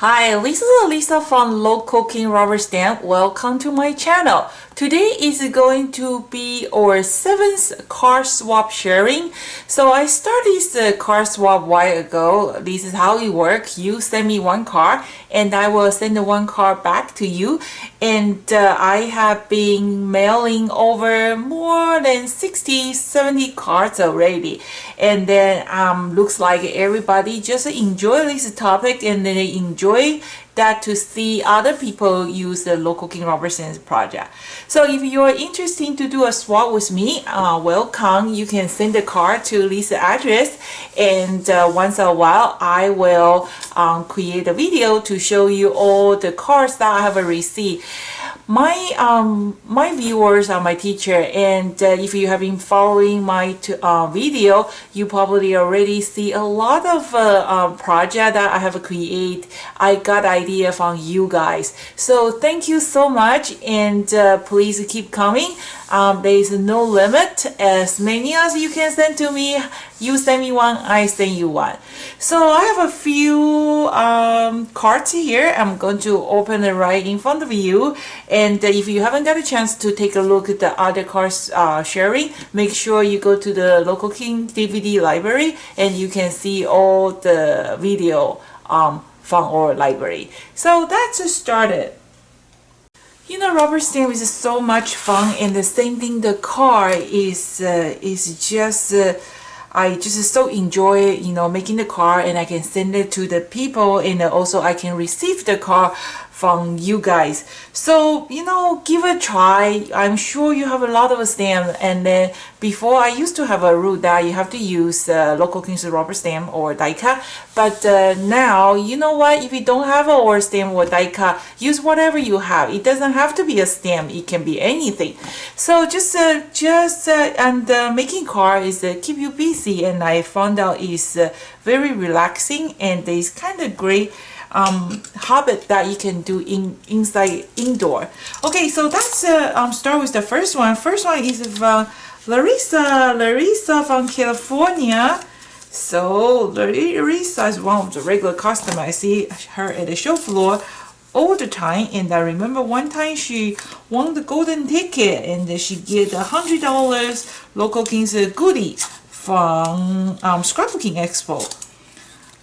Hi, this is Lisa from Local King Rubber Stamp. Welcome to my channel. Today is going to be our 7th card swap sharing. So I started this card swap a while ago. This is how it works. You send me one card and I will send the one card back to you. And I have been mailing over more than 60-70 cards already. And then looks like everybody just enjoy this topic and they enjoy that to see other people use the Local King Rubber Stamp project. So if you are interested to do a swap with me, welcome. You can send a card to this address, and once in a while I will create a video to show you all the cards that I have received. My viewers are my teacher, and if you have been following my video, you probably already see a lot of project that I have created. I got idea from you guys, so thank you so much, and please keep coming. There is no limit. As many as you can send to me. You send me one, I send you one. So I have a few cards here. I'm going to open it right in front of you. And if you haven't got a chance to take a look at the other cards sharing, make sure you go to the Local King DVD library and you can see all the video from our library. So that's started. You know, rubber stamp is so much fun, and the same thing, the card is just I just so enjoy, you know, making the card, and I can send it to the people, and also I can receive the card from you guys. So, you know, give it a try. I'm sure you have a lot of stamp, and then before I used to have a rule that you have to use Local King's rubber stamp or die cut, but now, you know what, if you don't have a or stamp or die cut, use whatever you have. It doesn't have to be a stamp, it can be anything. So just making card is keep you busy, and I found out is very relaxing, and it's kind of great habit that you can do indoor. Okay, so that's start with the first one. First one is from Larissa from California. So Larissa is one of the regular customers. I see her at the show floor all the time, and I remember one time she won the golden ticket and she get $100 Local King's goodie from Scrapbooking Expo.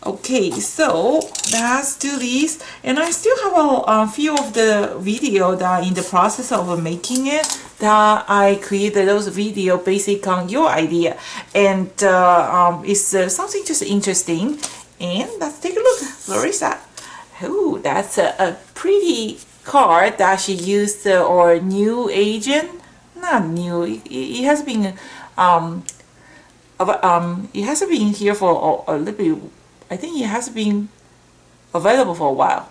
Okay, so let's do this, and I still have a few of the video that in the process of making it, that I created those video based on your idea, and it's something just interesting. And let's take a look. Larissa, oh, that's a pretty card that she used, or new agent, not new. It has been it hasn't been here for a little bit. I think it has been available for a while.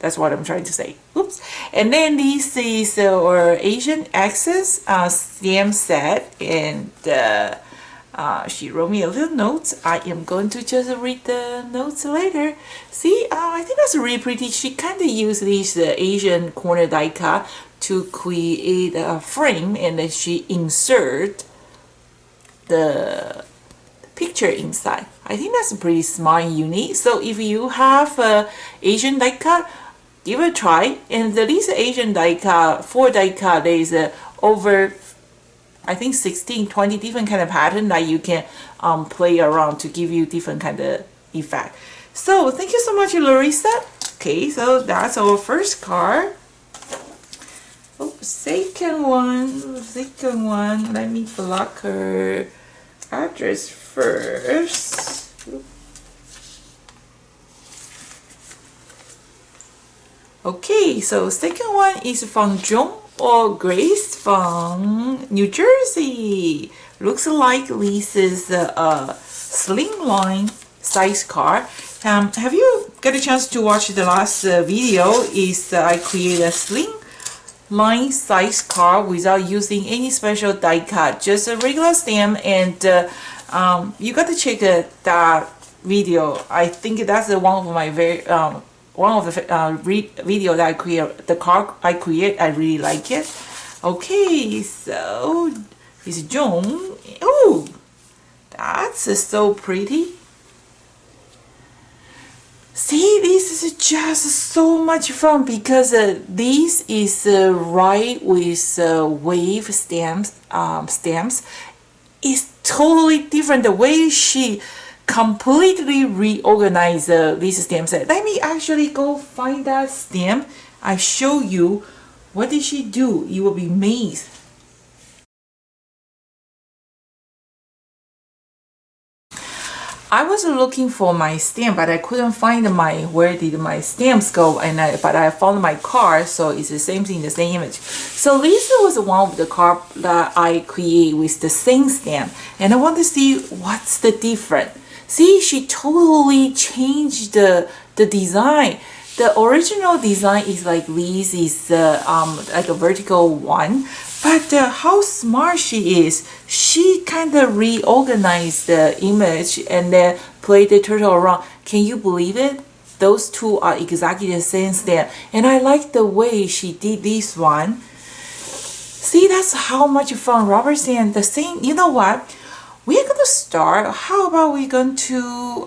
That's what I'm trying to say. Oops. And then this is our Asian Access stamp set, and she wrote me a little note. I am going to just read the notes later. See, I think that's really pretty. She kind of used this Asian corner die cut to create a frame, and then she insert the picture inside. I think that's pretty smart and unique. So if you have Asian die cut, give it a try. And this Asian die cut, 4 die cut, there is over, I think 16-20 different kind of pattern that you can play around to give you different kind of effect. So thank you so much, Larissa. Okay, so that's our first card. Oh, second one, let me block her address first. Okay, so second one is from John or Grace from New Jersey. Looks like this is a slimline size card. Have you got a chance to watch the last video? I created a slim line size card without using any special die cut, just a regular stamp, and you got to check that video. I think that's one of my video that I create, the card I create. I really like it. Okay, so it's John. Oh, that's so pretty. See, this is just so much fun because this is right with wave stamps. It's totally different. The way she completely reorganized this stamp set. Let me actually go find that stamp. I show you what did she do. You will be amazed. I was looking for my stamp, but I couldn't find where did my stamps go, but I found my card, so it's the same thing, the same image. So this was one of the card that I create with the same stamp, and I want to see what's the difference. See, she totally changed the design. The original design is like this, is like a vertical one. But how smart she is, she kind of reorganized the image and then played the turtle around. Can you believe it? Those two are exactly the same stamp. And I like the way she did this one. See, that's how much fun. Rubber stamp, the same. You know what? We're going to start. How about we're going to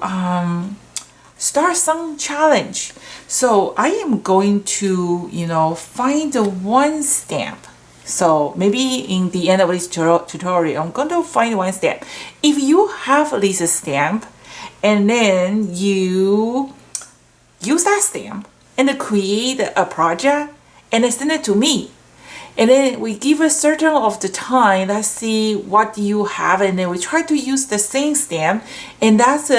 start some challenge. So I am going to, find the one stamp. So maybe in the end of this tutorial, I'm going to find one stamp. If you have this stamp and then you use that stamp and create a project and then send it to me. And then we give a certain of the time, let's see what you have, and then we try to use the same stamp, and that's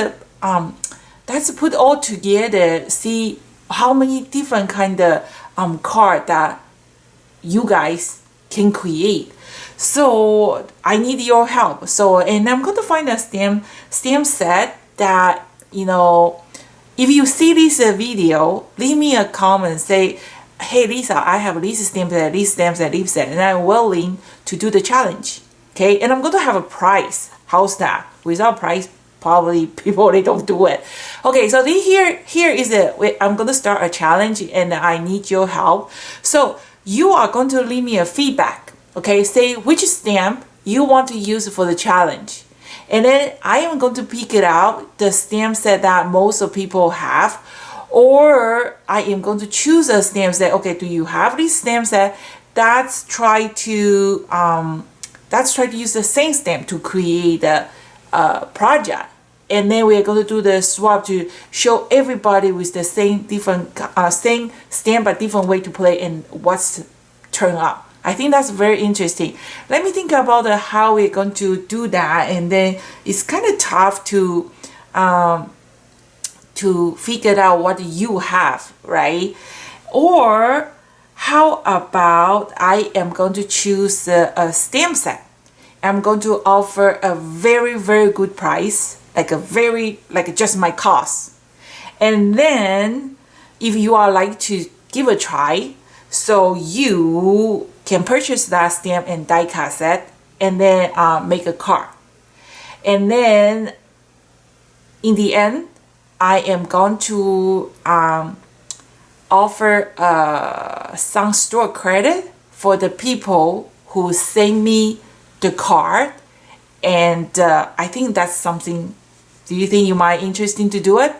put all together, see how many different kind of card that you guys can create. So I need your help. So, and I'm going to find a stamp set that, if you see this video, leave me a comment, say, hey Lisa, I have this stamp set, this stamp set, this set, and I'm willing to do the challenge. Okay, and I'm going to have a prize. How's that? Without prize, probably people, they don't do it. Okay, so here is it. I'm going to start a challenge and I need your help. So you are going to leave me a feedback. Okay, say which stamp you want to use for the challenge. And then I am going to pick it out, the stamp set that most of people have. Or I am going to choose a stamp set. Okay, do you have this stamp set? Let's try to use the same stamp to create a project. And then we are going to do the swap to show everybody with the same stamp but different way to play and what's turn up. I think that's very interesting. Let me think about how we're going to do that, and then it's kind of tough to figure out what you have, right? Or how about I am going to choose a stamp set. I'm going to offer a very, very good price, like just my cost. And then if you are like to give a try, so you can purchase that stamp and die cut set and then make a card. And then in the end, I am going to offer some store credit for the people who send me the card, and I think that's something. Do you think you might interesting to do it?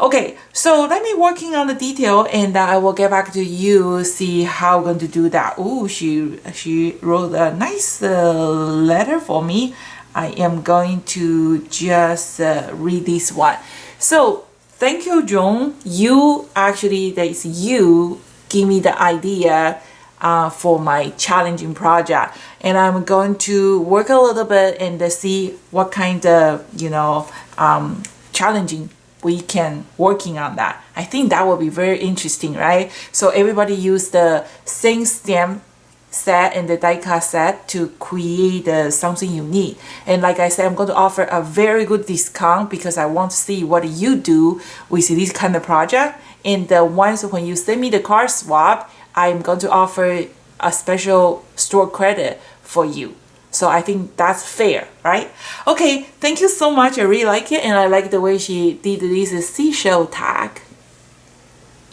Okay, so let me working on the detail, and I will get back to you, see how I'm going to do that. Oh, she wrote a nice letter for me. I am going to just read this one. So thank you, John. That's you give me the idea for my challenging project, and I'm going to work a little bit and see what kind of challenging we can working on that. I think that will be very interesting, right? So everybody use the same stamp set and the die cut set to create something unique. And like I said, I'm going to offer a very good discount because I want to see what you do with this kind of project. And the ones when you send me the card swap, I'm going to offer a special store credit for you. So I think that's fair, right? Okay, thank you so much. I really like it, and I like the way she did this seashell tag.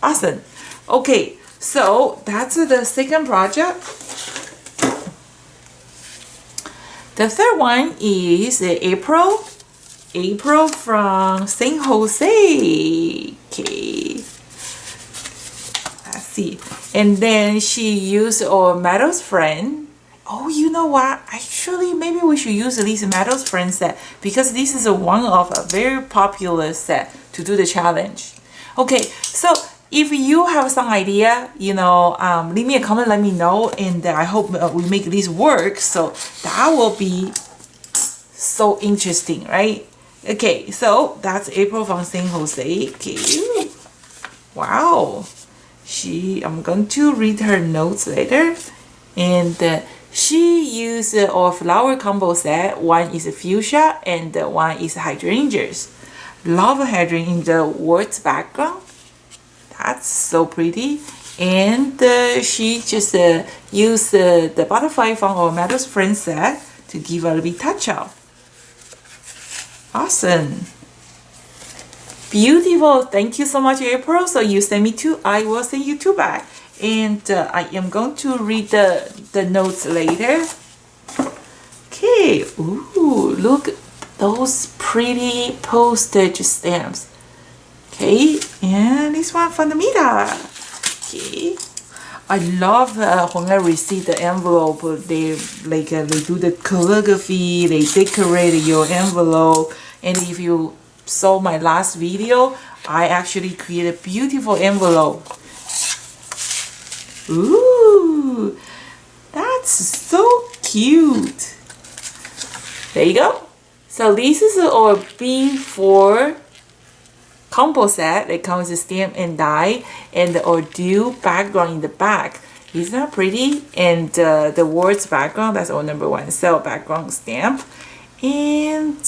Awesome. Okay, so that's the second project. The third one is April from San Jose. Okay. And then she used our Meadows friend. Oh, you know what? Actually, maybe we should use this Meadows friend set because this is one of a very popular set to do the challenge. Okay, so if you have some idea, you know, leave me a comment, let me know, and I hope we make this work. So that will be so interesting, right? Okay, so that's April from San Jose. Okay, wow. I'm going to read her notes later, and she used our flower combo set. One is fuchsia and one is hydrangeas. Love hydrangea in the words background. That's so pretty. And she just used the butterfly from our Meadows friend set to give a little bit touch up. Awesome. Beautiful. Thank you so much, April. So you send me two, I will send you two back. And I am going to read the notes later. Okay. Ooh, look, those pretty postage stamps. Okay, and this one from the Mita. Okay. I love when I receive the envelope, they do the calligraphy, they decorate your envelope. And if you saw my last video, I actually created a beautiful envelope. Ooh, that's so cute. There you go. So this is our B4 combo set that comes with stamp and die and the Ordeal background in the back. Isn't that pretty? And the words background, that's our number one cell background stamp. And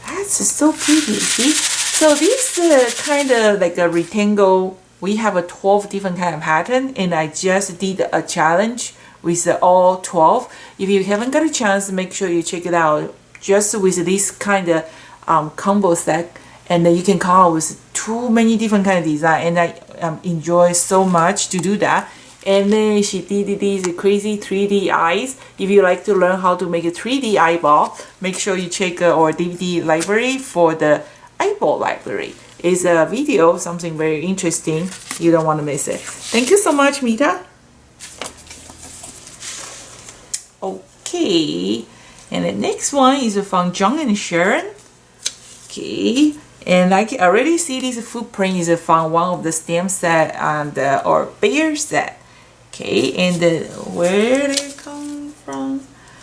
that's so pretty, see? So this kind of like a rectangle, we have a 12 different kind of pattern, and I just did a challenge with all 12. If you haven't got a chance, make sure you check it out just with this kind of combo set, and then you can come out with too many different kind of design, and I enjoy so much to do that. And then she did these crazy 3D eyes. If you like to learn how to make a 3D eyeball, make sure you check our DVD library for the eyeball library. It's a video, something very interesting. You don't want to miss it. Thank you so much, Mita. Okay, and the next one is from John and Sharon. Okay, and I can already see this footprint is from one of the stamp set and or bear set. Okay, and where they come from?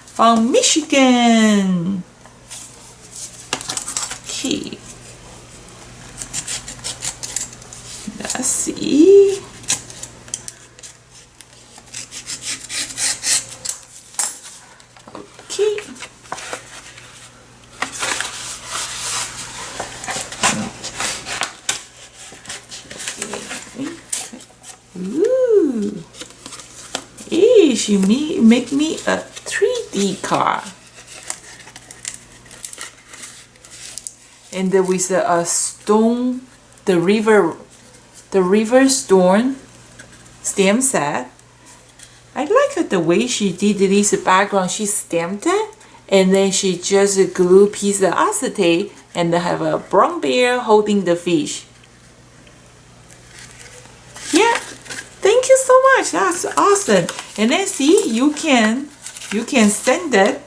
From Michigan. Okay, let's see. Okay. Ooh. Hey, she make me a 3D card. And with a stone, the river storm stamp set. I like the way she did this background. She stamped it, and then she just glue piece of acetate and have a brown bear holding the fish. Yeah, thank you so much. That's awesome. And then see, you can send it.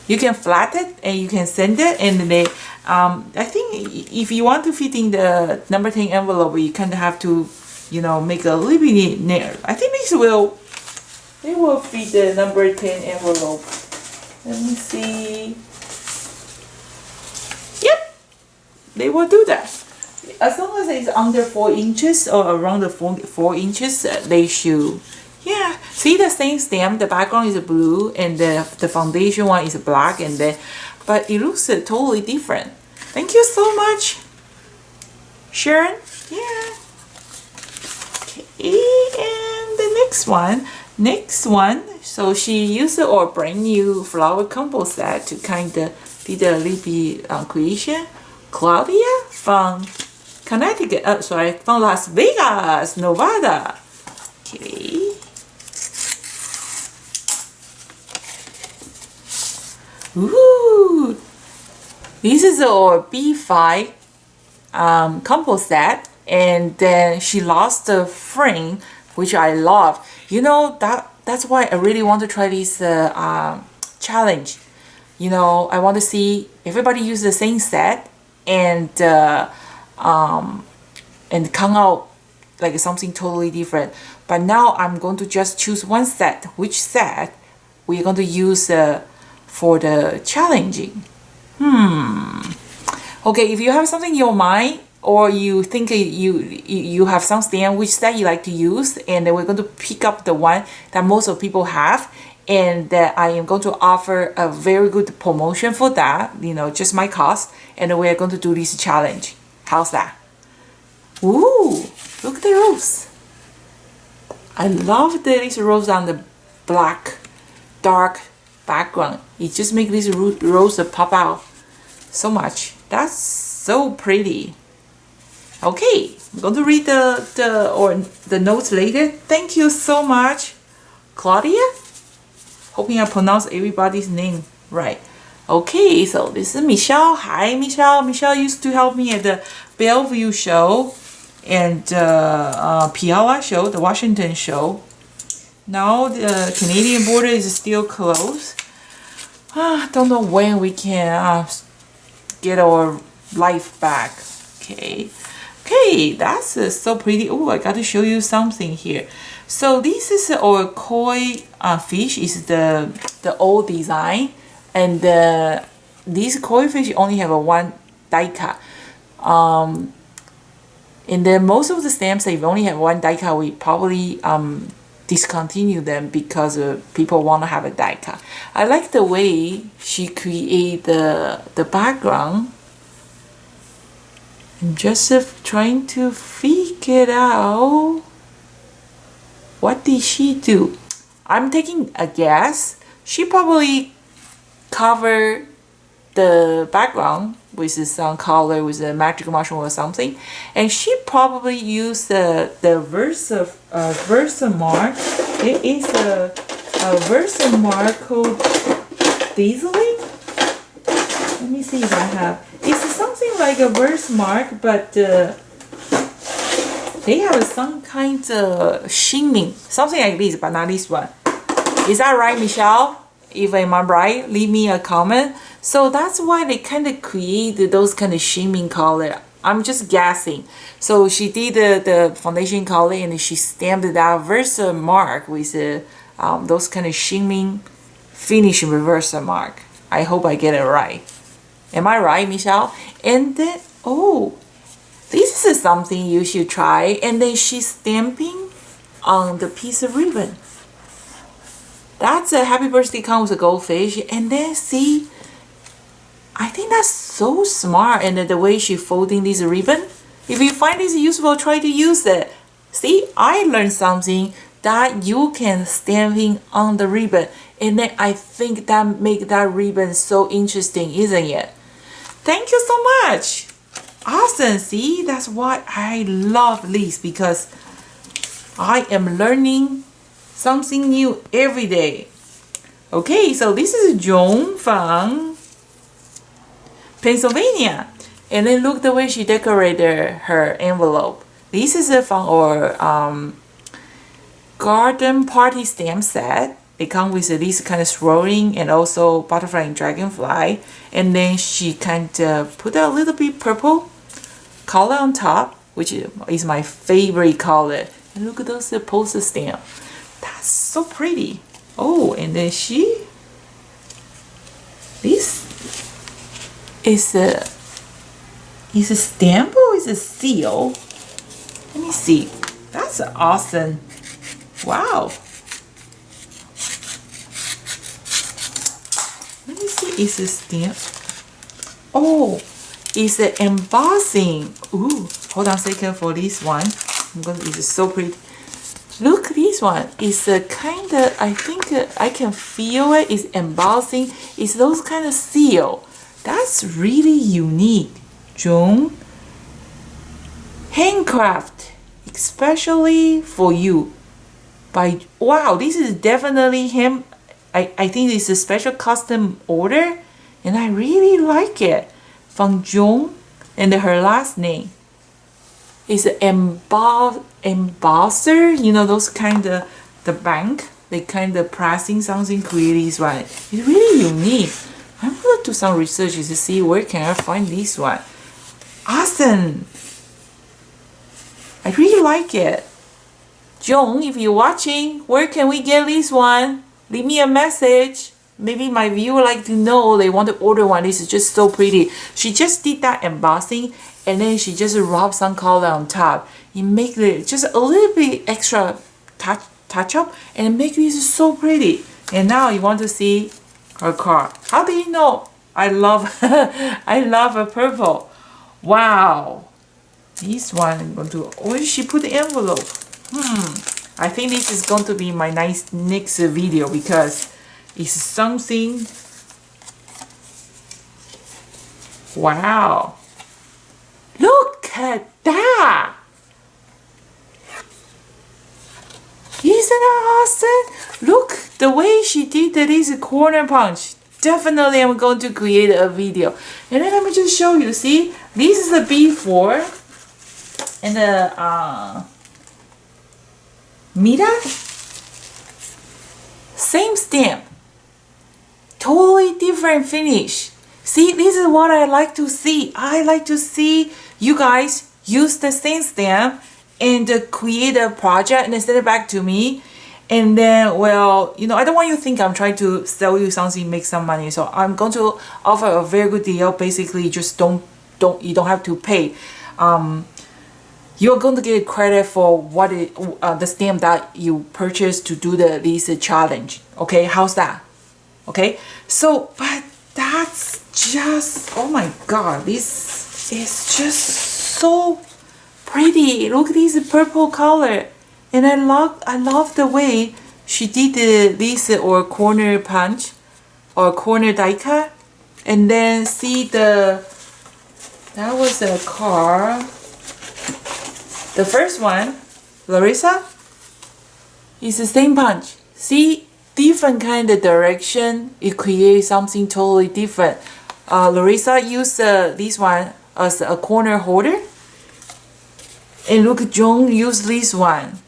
You can flat it and you can send it, and then I think if you want to fit in the number 10 envelope, you kind of have to, you know, make a little bit near. I think they will fit the number 10 envelope. Let me see. Yep, they will do that. As long as it's under 4 inches or around the 4 inches, they should. Yeah, see the same stamp, the background is blue and the foundation one is black, and then, but it looks totally different. Thank you so much, Sharon. Yeah. Okay, and the next one, so she used our brand new flower combo set to kind of did a little bit creation. Claudia from Connecticut, from Las Vegas, Nevada. Okay. Ooh, this is our B5 combo set, and then she lost the frame, which I love. You know, that's why I really want to try this challenge. You know, I want to see everybody use the same set and come out like something totally different. But now I'm going to just choose one set. Which set we're going to use for the challenging? Okay, if you have something in your mind, or you think you have some stand which set you like to use, and then we're going to pick up the one that most of people have, and that I am going to offer a very good promotion for that, you know, just my cost, and then we are going to do this challenge. How's that? Ooh, look at the rose. I love this rose on the black dark background. It just makes this rose pop out so much. That's so pretty. Okay, I'm going to read the notes later. Thank you so much, Claudia. Hoping I pronounce everybody's name right. Okay, so this is Michelle. Hi, Michelle. Michelle used to help me at the Bellevue show and Puyallup show, the Washington show. Now the Canadian border is still closed. Don't know when we can get our life back. Okay, that's so pretty. Oh, I got to show you something here. So this is our koi fish. Is the old design, and these koi fish only have a one die cut. And then most of the stamps, if only have one die cut, we probably discontinue them because people want to have a die cut. I like the way she create the background. I'm just trying to figure out what did she do. I'm taking a guess. She probably covered the background with some color, with a magic mushroom or something, and she probably used the Versamark. It is a Versamark called Dazzling. Let me see if I have. It's something like a Versamark, but they have some kind of shimming, something like this, but not this one. Is that right, Michelle? If I'm right, leave me a comment. So that's why they kind of created those kind of shimming color. I'm just guessing. So she did the foundation color, and she stamped that Versamark with those kind of shimming finish with Versamark. I hope I get it right. Am I right, Michelle? And then, oh, this is something you should try. And then she's stamping on the piece of ribbon. That's a happy birthday count with a goldfish. And then see, I think that's so smart. And then the way she folding this ribbon. If you find this useful, try to use it. See, I learned something that you can stamping on the ribbon. And then I think that make that ribbon so interesting, isn't it? Thank you so much. Awesome. See, that's why I love this, because I am learning something new every day. Okay, so this is Joan from Pennsylvania. And then look the way she decorated her envelope. This is from our garden party stamp set. It comes with this kind of swirling and also butterfly and dragonfly. And then she kind of put a little bit purple color on top, which is my favorite color. And look at those poster stamp. That's so pretty. Oh, and then this is a stamp or is a seal? Let me see. That's awesome. Wow. Let me see. It's a stamp. Oh, it's an embossing. Ooh, hold on a second for this one. It's so pretty. Look, this one is a kind of, I think I can feel it. It's embossing. It's those kind of seal. That's really unique. Joan, handcraft, especially for you. Wow, this is definitely him. I think it's a special custom order, and I really like it. From Joan and her last name. is an embosser. You know, those kind of, the bank, they kind of pressing something, create this one. It's really unique. I'm gonna do some research to see where can I find this one. Awesome. I really like it. Joan, if you're watching, where can we get this one? Leave me a message. Maybe my viewer like to know, they want to order one. This is just so pretty. She just did that embossing and then she just rubbed some color on top. It makes it just a little bit extra touch up and make this so pretty. And now you want to see her car. How do you know? I love I love a purple. Wow. This one I'm going to, where she put the envelope? I think this is going to be my next video because it's something. Wow. Look at that. Isn't that awesome? Look, the way she did this corner punch. Definitely I'm going to create a video. And then let me just show you. See, this is the before and the Mira. Same stamp. Totally different finish. See, this is what I like to see. I like to see you guys use the same stamp and create a project and then send it back to me. And then, well, you know, I don't want you to think I'm trying to sell you something, make some money. So I'm going to offer a very good deal. Basically, just you don't have to pay. You're going to get credit for what the stamp that you purchased to do this challenge. Okay, how's that? Okay, so but that's just, oh my god, this is just so pretty. Look at this purple color, and I love the way she did this or corner punch or corner die cut, and then see that was a car. The first one, Larissa, is the same punch. See, different kind of direction. It creates something totally different. Larissa used this one as a corner holder. And look, Joan used this one.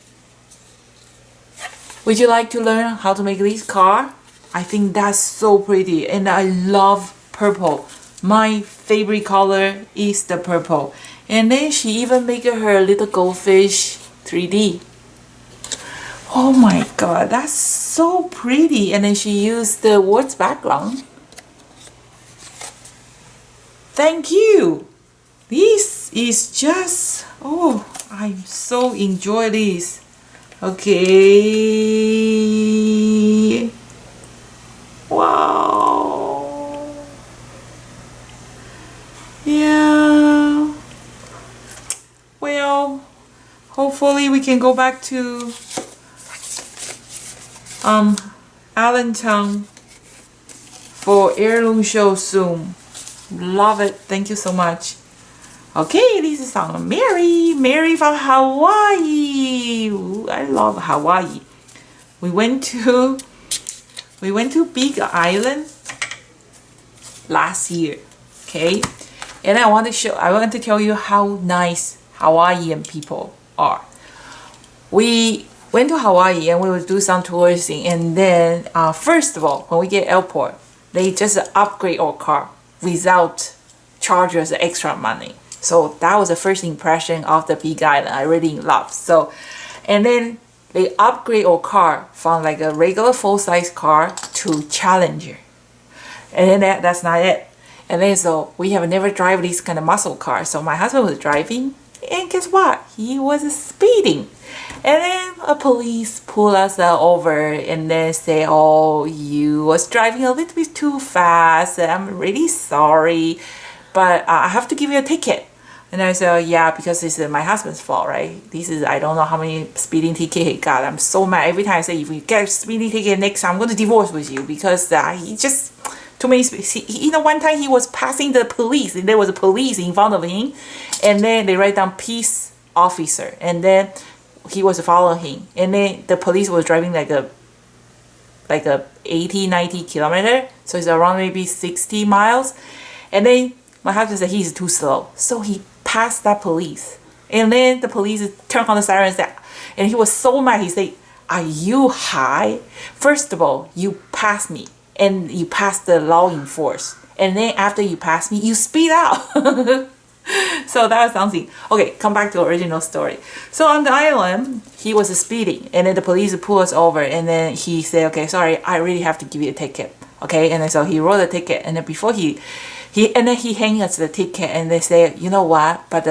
Would you like to learn how to make this car? I think that's so pretty. And I love purple. My favorite color is the purple. And then she even made her little goldfish 3D. Oh my god, that's so pretty. And then she used the words background. Thank you. This is just, oh, I so enjoy this. Okay. Wow. Yeah. Well, hopefully we can go back to Allentown for heirloom show soon. Love it. Thank you so much. Okay, this is on Mary from Hawaii. Ooh, I love Hawaii. We went to Big Island last year. Okay, and I want to tell you how nice Hawaiian people are. We went to Hawaii and we would do some touristing, and then first of all, when we get airport, they just upgrade our car without charge us extra money. So that was the first impression of the Big Island. I really love. So, and then they upgrade our car from like a regular full-size car to Challenger. And then that's not it. And then so we have never driven this kind of muscle car. So my husband was driving, and guess what? He was speeding. And then a police pulled us over and then say, oh, you was driving a little bit too fast. I'm really sorry, but I have to give you a ticket. And I said, oh, yeah, because this is my husband's fault, right? I don't know how many speeding tickets he got. I'm so mad. Every time I say, if you get a speeding ticket next time, I'm going to divorce with you, because he just, too many, one time he was passing the police, and there was a police in front of him, and then they write down peace officer, and then he was following him, and then the police was driving like a 80-90 kilometer, so it's around maybe 60 miles, and then my husband said he's too slow, so he passed that police, And then the police turned on the siren and said, and he was so mad. He said, "Are you high? First of all, you passed me, and you passed the law enforcement. And then after you pass me, you speed out." So that was something. Okay, come back to the original story. So on the island, he was speeding, and then the police pulled us over, and then he said, "Okay, sorry, I really have to give you a ticket." Okay, and then so he wrote a ticket, and then before he handed us the ticket, and they said, "You know what? But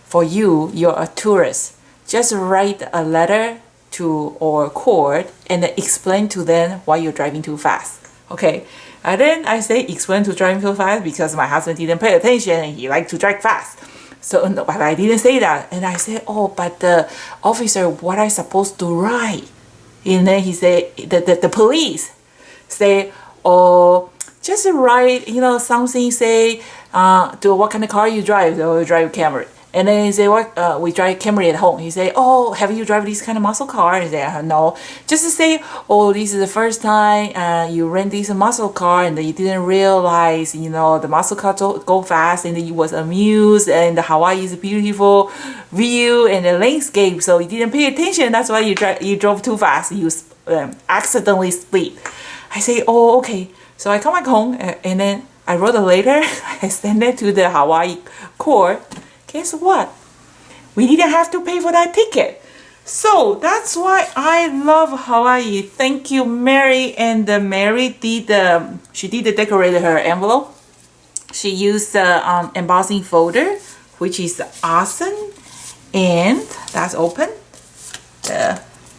for you, you're a tourist. Just write a letter to our court and explain to them why you're driving too fast." Okay. And then I say explain to driving too fast because my husband didn't pay attention and he liked to drive fast. So, no, but I didn't say that. And I said, "Oh, but the officer, what I supposed to write?" And then he said, the police say, "Oh, just write, something, say, to what kind of car you drive, or you drive Camry." And then he say, "What? We drive Camry at home." He say, "Oh, have you drive this kind of muscle car?" He say, "No." Just to say, "Oh, this is the first time you rent this muscle car, and you didn't realize, the muscle car go fast, and you was amused, and the Hawaii is a beautiful view and the landscape, so you didn't pay attention. That's why you drove too fast. You accidentally speed." I say, "Oh, okay." So I come back home, and then I wrote a letter. I sent it to the Hawaii court. Guess what? We didn't have to pay for that ticket. So that's why I love Hawaii. Thank you, Mary. And Mary she decorated her envelope. She used the embossing folder, which is awesome. And that's open.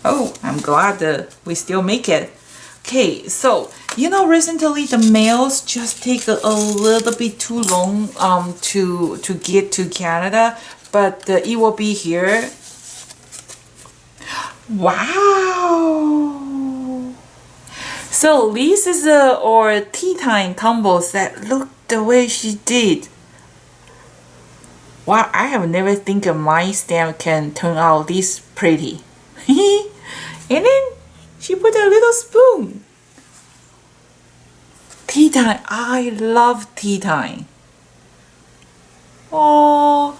I'm glad that we still make it. Okay, so recently the mails just take a little bit too long to get to Canada, but it will be here. Wow! So this is our tea time combo set. Look the way she did. Wow, I have never think my stamp can turn out this pretty. And then she put a little spoon. Tea time. I love tea time. Oh,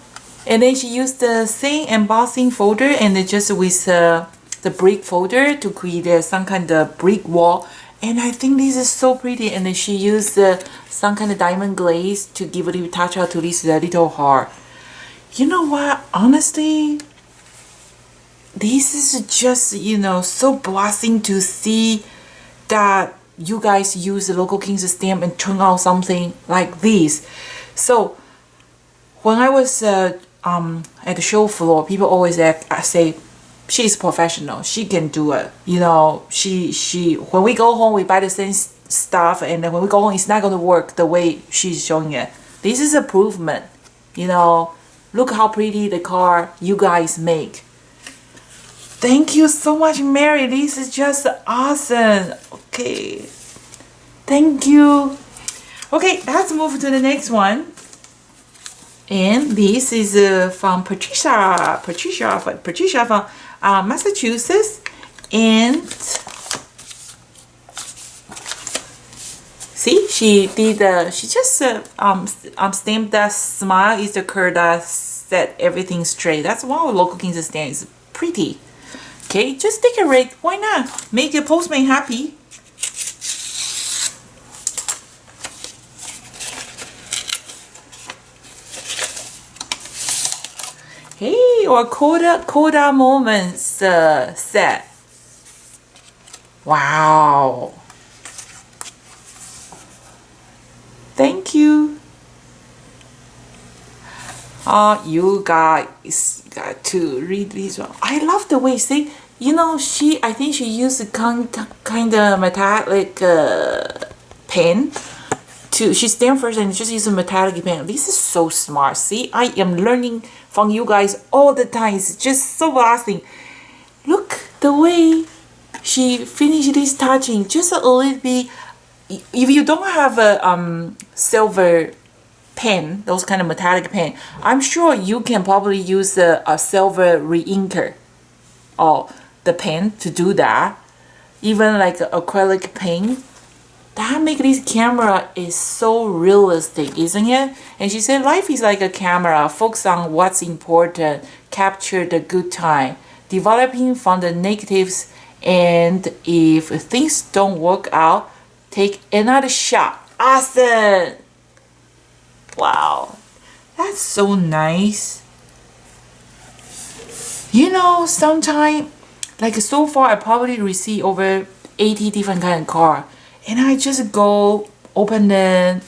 and then she used the same embossing folder and just with the brick folder to create some kind of brick wall. And I think this is so pretty. And then she used some kind of diamond glaze to give a little touch out to this little heart. You know what? Honestly, this is just, so blessing to see that you guys use the Local Kings stamp and turn out something like this. So when I was at the show floor, people always say, "She's professional. She can do it." She when we go home, we buy the same stuff, and then when we go home, it's not going to work the way she's showing it. This is improvement. Look how pretty the car you guys make. Thank you so much, Mary. This is just awesome. Okay. Thank you. Okay, let's move to the next one. And this is from Patricia from Massachusetts. And see, she just stamped that smile is the curve that set everything straight. That's one of Local Kings stamp. It's pretty. Okay, just decorate. Why not? Make the postman happy. Hey, or Kodak moments set. Wow. Thank you. You guys got to read this one. I love the way, see, I think she used a kind of metallic pen. She stamped first and just used a metallic pen. This is so smart. See, I am learning from you guys all the time. It's just so awesome. Look the way she finished this touching. Just a little bit. If you don't have a silver pen, those kind of metallic pen, I'm sure you can probably use a silver reinker or the pen to do that. Even like acrylic paint. that make this camera is so realistic, isn't it? And she said life is like a camera, focus on what's important, capture the good time, developing from the negatives, and if things don't work out, take another shot. Awesome. Wow, that's so nice. You know, sometimes, like so far I probably received over 80 different kind of car, and I just go open them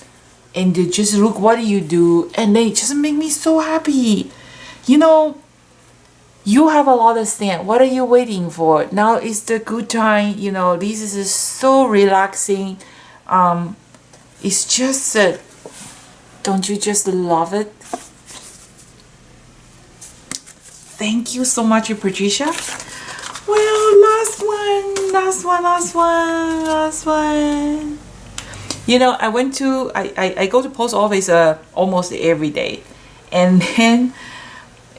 and they just look what you do, and they just make me so happy. You know, you have a lot of stand. What are you waiting for? Now is the good time. You know, this is so relaxing. It's just don't you just love it? Thank you so much, Patricia. Well, last one. You know, I go to post office almost every day, and then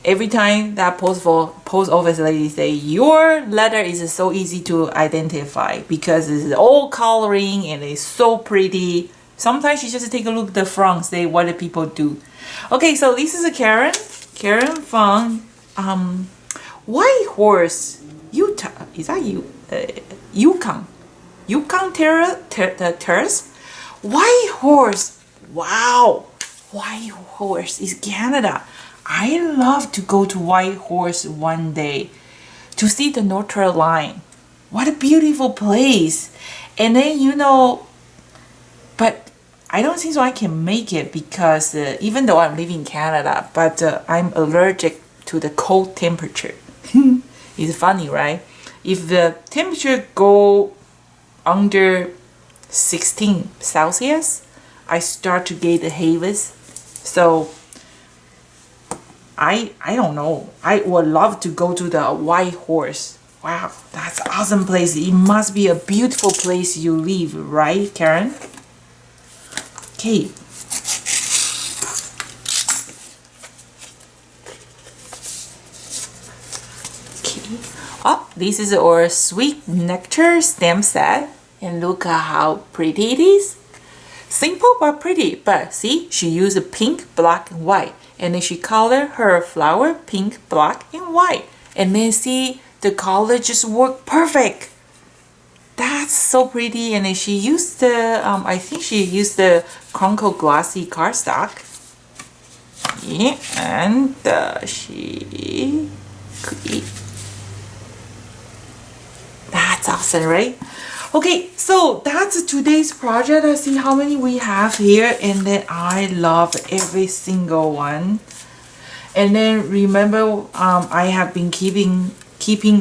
every time that post office lady say your letter is so easy to identify because it's all coloring and it's so pretty. Sometimes you just take a look at the front, say what do people do. Okay, so this is a Karen from White Horse, Utah. Is that you? Yukon Terrace. White Horse. Wow, White Horse is Canada. I love to go to White Horse one day to see the North Carolina. What a beautiful place. And then, you know, but I don't think so I can make it because even though I'm living in Canada, but I'm allergic to the cold temperature. It's funny, right? If the temperature go under 16 Celsius, I start to get the haves. So I don't know. I would love to go to the White Horse. Wow, that's an awesome place. It must be a beautiful place you live, right, Karen? Okay. Oh, this is our sweet nectar stem set, and look at how pretty it is. Simple but pretty, but see, she used pink, black, and white, and then she colored her flower pink, black, and white, and then see the color just worked perfect. That's so pretty. And then she used the I think she used the Chronicle glossy cardstock. Yeah, and she that's awesome, right? Okay, so that's today's project. Let's see how many we have here, and then I love every single one. And then remember, I have been keeping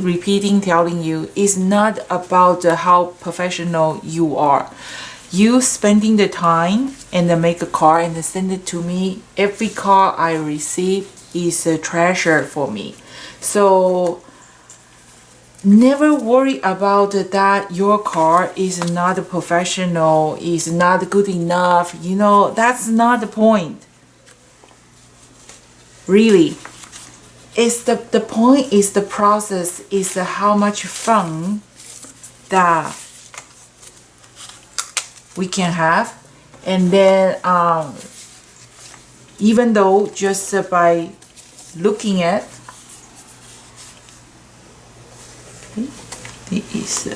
repeating, telling you, it's not about how professional you are. You spending the time and then make a card and then send it to me. Every card I receive is a treasure for me. So never worry about that your card is not professional, is not good enough. You know, that's not the point. Really. It's the point is the process, is how much fun that we can have. And then even though just by looking at this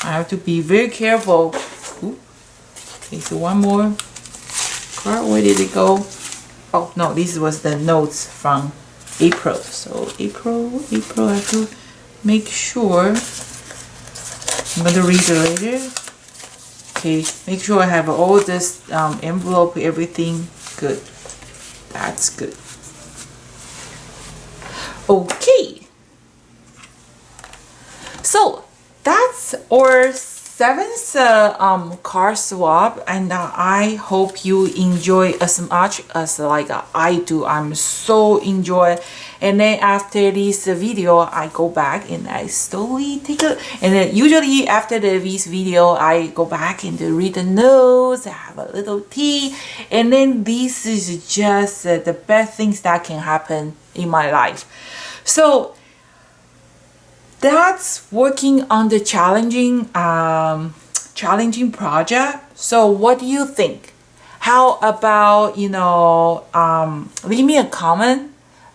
I have to be very careful. Ooh, there's one more card. Where did it go? Oh no, this was the notes from April. So April, I have to make sure. I'm gonna read it later. Okay, make sure I have all this envelope, everything good. That's good. Okay. So that's our 7th card swap, and I hope you enjoy as much as like I do. I'm so enjoy. And then after this video, I go back and I slowly take a, and then usually after this video, I go back and read the notes, have a little tea, and then this is just the best things that can happen in my life. So that's working on the challenging project. So what do you think? How about, leave me a comment,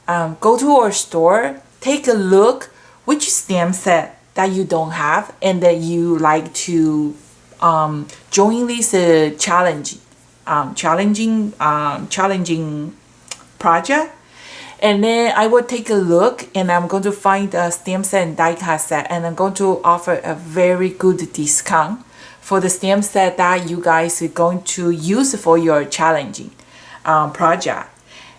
go to our store, take a look which stamp set that you don't have and that you like to join this challenging project. And then I will take a look and I'm going to find a stamp set and die cut set, and I'm going to offer a very good discount for the stamp set that you guys are going to use for your challenging project.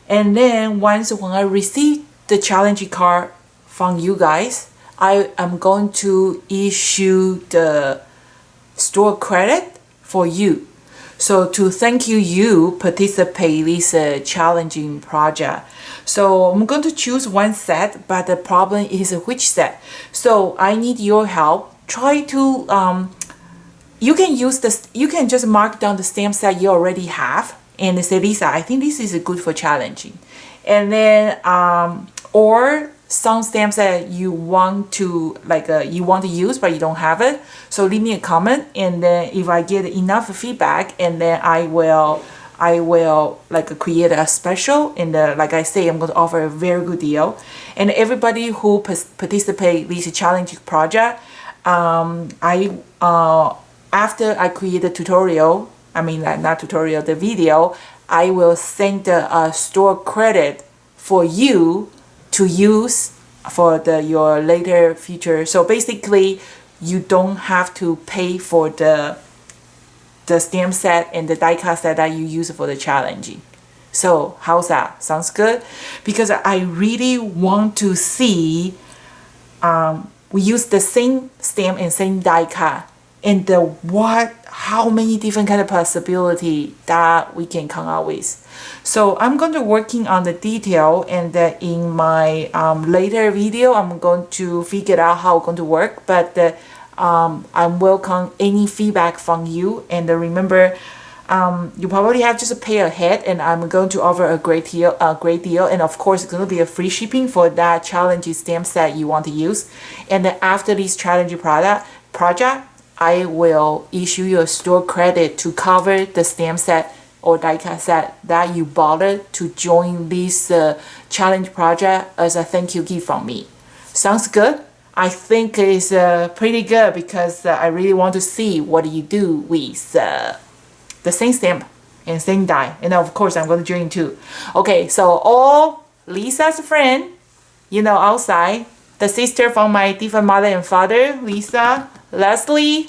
And then when I receive the challenging card from you guys, I am going to issue the store credit for you. So to thank you participate this challenging project. So I'm going to choose one set, but the problem is which set. So I need your help. Try to you can use this. You can just mark down the stamp set you already have and say, Lisa, I think this is good for challenging. And then or some stamps that you want to use but you don't have it, so leave me a comment, and then if I get enough feedback, and then I will create a special, and like I say, I'm going to offer a very good deal. And everybody who participate this challenging project, after I create the tutorial, the video, I will send a store credit for you to use for your later future. So basically, you don't have to pay for the stamp set and the die cut set that you use for the challenging. So how's that? Sounds good? Because I really want to see we use the same stamp and same die cut, and how many different kind of possibility that we can come out with. So I'm going to working on the detail, and in my later video I'm going to figure out how it's going to work. But I welcome any feedback from you, and remember, you probably have just to pay ahead, and I'm going to offer a great deal, and of course it's going to be a free shipping for that challenging stamp set you want to use. And then after this challenging project, I will issue you a store credit to cover the stamp set or die cut set that you bothered to join this challenge project as a thank you gift from me. Sounds good? I think it's pretty good, because I really want to see what you do with the same stamp and same die. And of course I'm going to join too. Okay, so all Lisa's friend, outside, the sister from my different mother and father, Lisa, Leslie,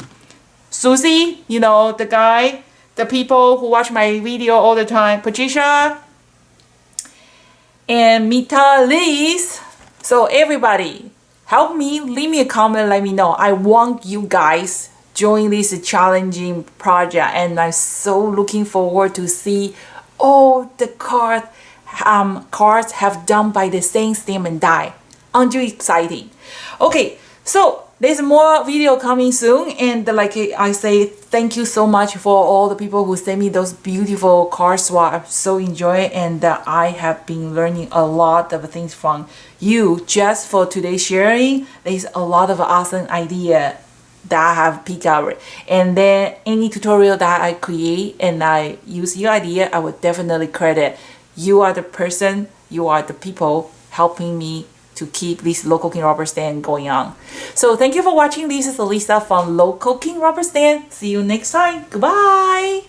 Susie, the people who watch my video all the time, Patricia, and Mita, Liz. So everybody, help me, leave me a comment, let me know. I want you guys join this challenging project, and I'm so looking forward to see all the cards have done by the same stamp and die. Aren't you exciting? Okay, so there's more video coming soon, and like I say, thank you so much for all the people who sent me those beautiful card swap. I so enjoy it, and I have been learning a lot of things from you just for today's sharing. There's a lot of awesome idea that I have picked out, and then any tutorial that I create and I use your idea, I would definitely credit. You are the person, you are the people helping me to keep this local king rubber stand going on. So thank you for watching. This is Lisa from Local King Rubber Stand. See you next time. Goodbye.